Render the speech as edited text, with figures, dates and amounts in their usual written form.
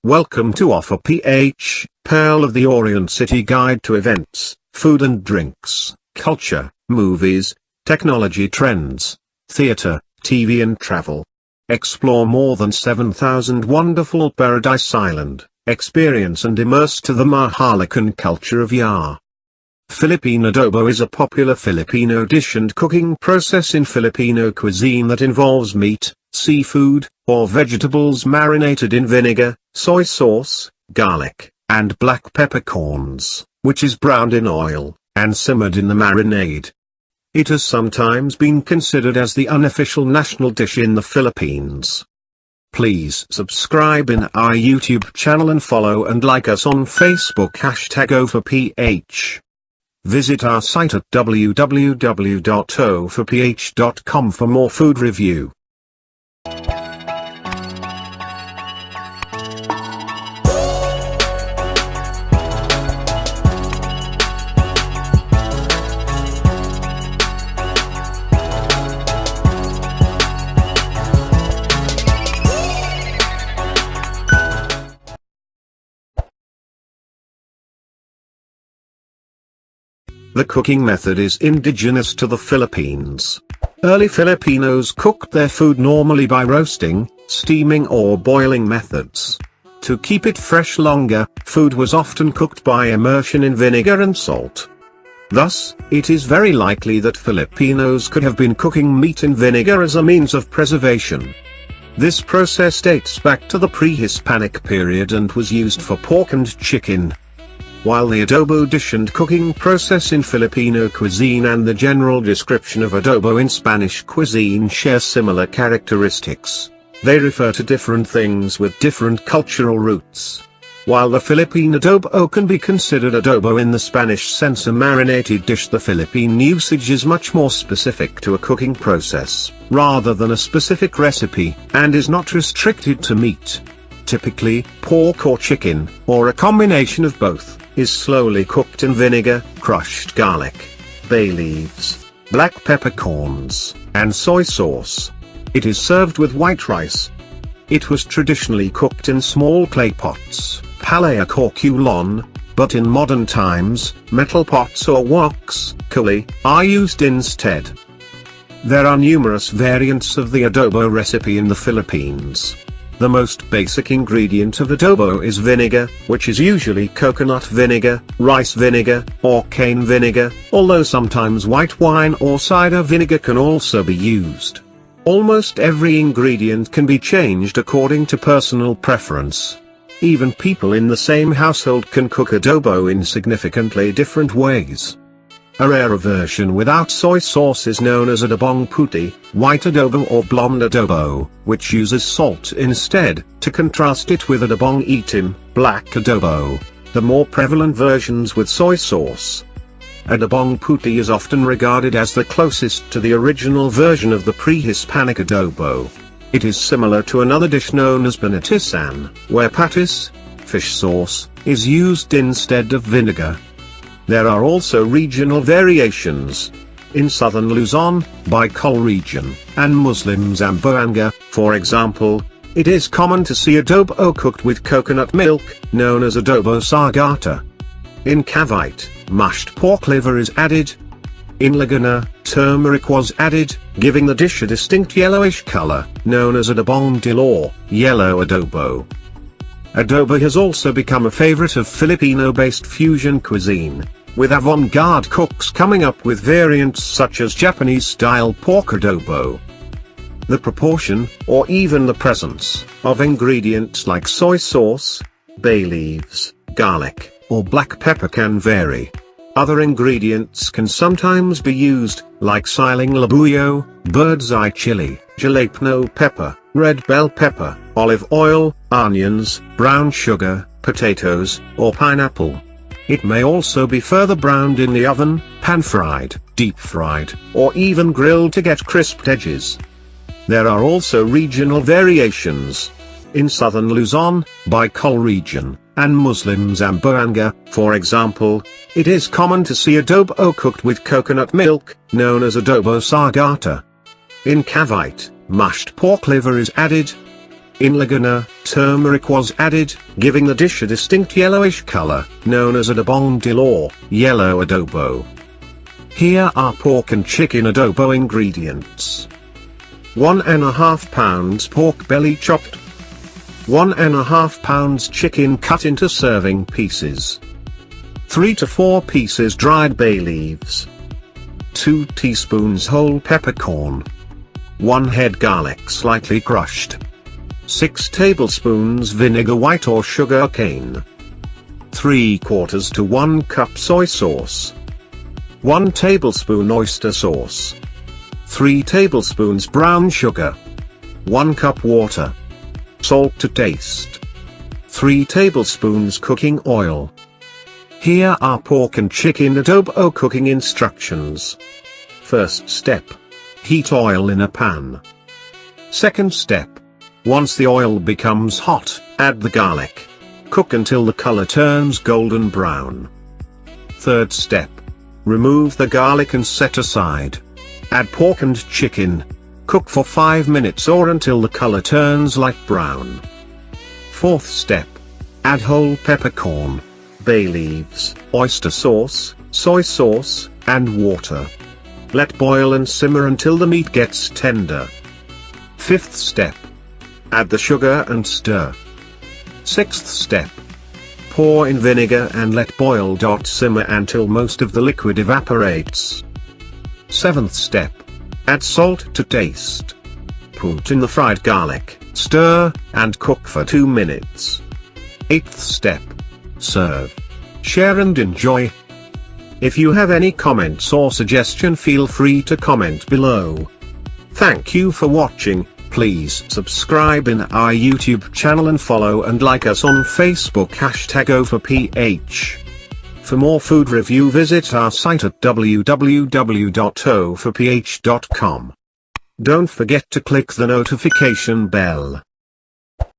Welcome to OphirPh, Pearl of the Orient City Guide to Events, Food and Drinks, Culture, Movies, Technology Trends, Theatre, TV and Travel. Explore more than 7,000 wonderful Paradise Island, experience and immerse to the maharlikan culture of Yar. Philippine adobo is a popular Filipino dish and cooking process in Filipino cuisine that involves meat, seafood, or vegetables marinated in vinegar, soy sauce, garlic, and black peppercorns, which is browned in oil, and simmered in the marinade. It has sometimes been considered as the unofficial national dish in the Philippines. Please subscribe in our YouTube channel and follow and like us on Facebook #OphirPh. Visit our site at www.ophirph.com for more food review. The cooking method is indigenous to the Philippines. Early Filipinos cooked their food normally by roasting, steaming or boiling methods. To keep it fresh longer, food was often cooked by immersion in vinegar and salt. Thus, it is very likely that Filipinos could have been cooking meat in vinegar as a means of preservation. This process dates back to the pre-Hispanic period and was used for pork and chicken. While the adobo dish and cooking process in Filipino cuisine and the general description of adobo in Spanish cuisine share similar characteristics, they refer to different things with different cultural roots. While the Philippine adobo can be considered adobo in the Spanish sense, a marinated dish, the Philippine usage is much more specific to a cooking process, rather than a specific recipe, and is not restricted to meat. Typically, pork or chicken, or a combination of both, is slowly cooked in vinegar, crushed garlic, bay leaves, black peppercorns, and soy sauce. It is served with white rice. It was traditionally cooked in small clay pots, palaya or culon, but in modern times, metal pots or woks, kuli, are used instead. There are numerous variants of the adobo recipe in the Philippines. The most basic ingredient of adobo is vinegar, which is usually coconut vinegar, rice vinegar, or cane vinegar, although sometimes white wine or cider vinegar can also be used. Almost every ingredient can be changed according to personal preference. Even people in the same household can cook adobo in significantly different ways. A rarer version without soy sauce is known as adobong puti, white adobo or blonde adobo, which uses salt instead, to contrast it with adobong itim, black adobo, the more prevalent versions with soy sauce. Adobong puti is often regarded as the closest to the original version of the pre-Hispanic adobo. It is similar to another dish known as banatisan, where patis, fish sauce, is used instead of vinegar. There are also regional variations. In southern Luzon, Bicol region, and Muslim Zamboanga, for example, it is common to see adobo cooked with coconut milk, known as adobo sagata. In Cavite, mashed pork liver is added. In Laguna, turmeric was added, giving the dish a distinct yellowish color, known as adobong dilaw, yellow adobo. Adobo has also become a favorite of Filipino-based fusion cuisine, with avant-garde cooks coming up with variants such as Japanese-style pork adobo. The proportion, or even the presence, of ingredients like soy sauce, bay leaves, garlic, or black pepper can vary. Other ingredients can sometimes be used, like siling labuyo, bird's eye chili, jalapeno pepper, red bell pepper, olive oil, onions, brown sugar, potatoes, or pineapple. It may also be further browned in the oven, pan-fried, deep-fried, or even grilled to get crisped edges. There are also regional variations. In southern Luzon, Bicol region, and Muslim Zamboanga, for example, it is common to see adobo cooked with coconut milk, known as adobo sagata. In Cavite, mashed pork liver is added. In Laguna, turmeric was added, giving the dish a distinct yellowish color, known as adobong or yellow adobo. Here are pork and chicken adobo ingredients. 1½ pounds pork belly chopped. 1½ pounds chicken cut into serving pieces. 3 to 4 pieces dried bay leaves. 2 teaspoons whole peppercorn. 1 head garlic slightly crushed. 6 tablespoons vinegar white or sugar cane. 3/4 to 1 cup soy sauce. 1 tablespoon oyster sauce. 3 tablespoons brown sugar. 1 cup water. Salt to taste. 3 tablespoons cooking oil. Here are pork and chicken adobo cooking instructions. First step. Heat oil in a pan. Second step. Once the oil becomes hot, add the garlic. Cook until the color turns golden brown. Third step. Remove the garlic and set aside. Add pork and chicken. Cook for 5 minutes or until the color turns light brown. Fourth step. Add whole peppercorn, bay leaves, oyster sauce, soy sauce, and water. Let boil and simmer until the meat gets tender. Fifth step. Add the sugar and stir. Sixth step. Pour in vinegar and let boil. Simmer until most of the liquid evaporates. Seventh step. Add salt to taste. Put in the fried garlic, stir, and cook for 2 minutes. Eighth step. Serve. Share and enjoy. If you have any comments or suggestion, feel free to comment below. Thank you for watching. Please subscribe in our YouTube channel and follow and like us on Facebook #OphirPh. For more food review, visit our site at www.ophirph.com. Don't forget to click the notification bell.